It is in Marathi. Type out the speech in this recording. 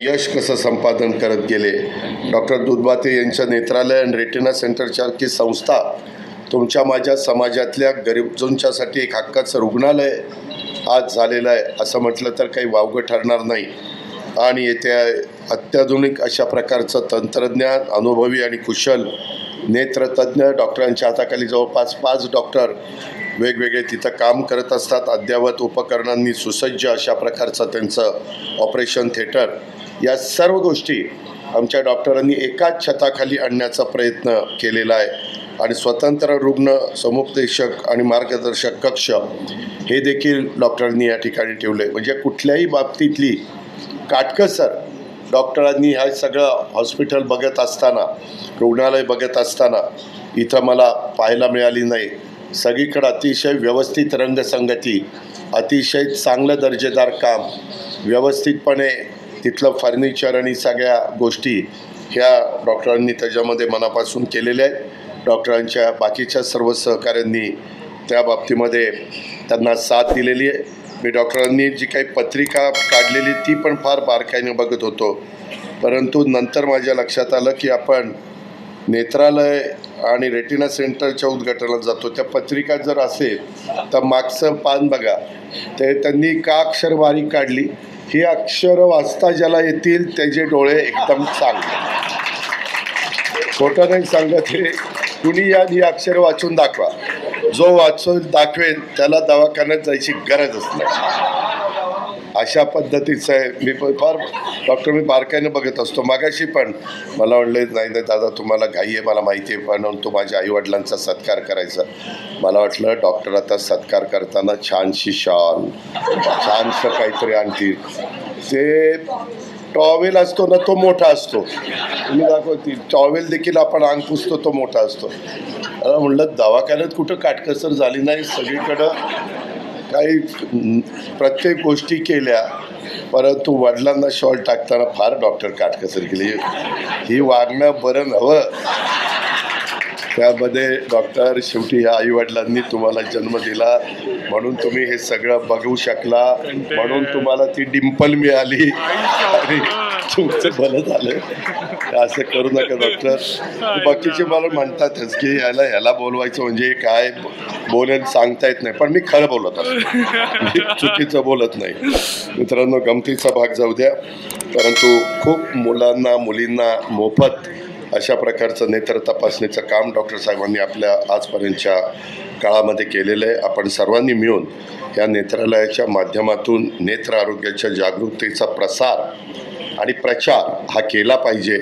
यश कसं संपादन करत गेले। डॉक्टर दुधबाते यांच्या नेत्रालय आणि रेटिना सेंटरसारखी संस्था तुमच्या माझ्या समाजातल्या गरजूंच्यासाठी एक हक्काचं रुग्णालय आज झालेलं आहे असं म्हटलं तर काही वावगं ठरणार नाही। आणि येत्या अत्याधुनिक अशा प्रकारचं तंत्रज्ञान, अनुभवी आणि कुशल नेत्रतज्ञ डॉक्टरांच्या हाताखाली जवळपास 5 डॉक्टर वेगवेगळे तिथं काम करत असतात। अद्ययावत उपकरणांनी सुसज्ज अशा प्रकारचं त्यांचं ऑपरेशन थिएटर, या सर्व गोष्टी आमच्या डॉक्टरांनी एकाच छताखाली आणण्याचा प्रयत्न केलेला आहे। आणि स्वतंत्र रुग्ण समुपदेशक आणि मार्गदर्शक कक्ष हे देखील डॉक्टरांनी या ठिकाणी ठेवले। म्हणजे कुठल्याही बाबतीतली काटकसर डॉक्टरांनी हा सगळं हॉस्पिटल बघत असताना, रुग्णालय बघत असताना इथं मला पाहायला मिळाली नाही। सगळीकडे अतिशय व्यवस्थित रंगसंगती, अतिशय चांगलं दर्जेदार काम, व्यवस्थितपणे तिथलं फर्निचर आणि सगळ्या गोष्टी ह्या डॉक्टरांनी त्याच्यामध्ये मनापासून केलेल्या आहेत। डॉक्टरांच्या बाकीच्या सर्व सहकाऱ्यांनी त्या बाबतीमध्ये त्यांना साथ दिलेली आहे। मी डॉक्टरांनी जी काही पत्रिका काढलेली ती पण फार बारकाईने बघत होतो, परंतु नंतर माझ्या लक्षात आलं की आपण नेत्रालय आणि रेटिना सेंटरच्या उद्घाटनाला जातो, त्या पत्रिका जर असेल तर मागचं पान बघा, ते त्यांनी का अक्षर बारीक काढली, ही अक्षर वाचता ज्याला येतील त्याचे डोळे एकदम चांगले। खोटं नाही सांगत, हे कुणी या ही अक्षर वाचून दाखवा, जो वाचून दाखवेल त्याला दवाखान्यात जायची गरजच नाही। अशा पद्धतीचं आहे। मी फार डॉक्टर मी बारकाईने बघत असतो। मागाशी पण मला वाटलं नाही दादा तुम्हाला घाई आहे मला माहिती आहे, पण तो माझ्या आईवडिलांचा सत्कार करायचा। मला वाटलं डॉक्टर आता सत्कार करताना छानशी शॉल, छानसं काहीतरी आणतील। ते टॉवेल असतो ना तो मोठा असतो, तुम्ही दाखवतील टॉवेल देखील आपण अंग पुसतो तो मोठा असतो। म्हणलं दवाखान्यात कुठं काटकसर झाली नाही, सगळीकडं काही प्रत्येक गोष्टी केल्या, परंतु वडिलांना शॉल टाकताना फार डॉक्टर काटकसर केली। ही वागणं बरं नव्हं। त्यामध्ये डॉक्टर शेवटी ह्या आईवडिलांनी तुम्हाला जन्म दिला म्हणून तुम्ही हे सगळं बघू शकला, म्हणून तुम्हाला ती डिंपल मिळाली आणि तुमचं भलं झालं। असं करू नका डॉक्टर। बाकीचे मला म्हणतातच की ह्याला बोलवायचं म्हणजे काय बोलेल सांगता येत नाही, पण मी खरं बोलत असतो, मी चुकीचं बोलत नाही। मित्रांनो, गमतीचा भाग जाऊ द्या, परंतु खूप मुलांना मुलींना मोफत अशा प्रकारचं नेत्र तपासणीचं काम डॉक्टर साहेबांनी आपल्या आजपर्यंतच्या काळामध्ये केलेलं आहे। आपण सर्वांनी मिळून या नेत्रालयाच्या माध्यमातून नेत्र आरोग्याच्या जागरूकतेचा प्रसार आणि प्रचार हा केला पाहिजे।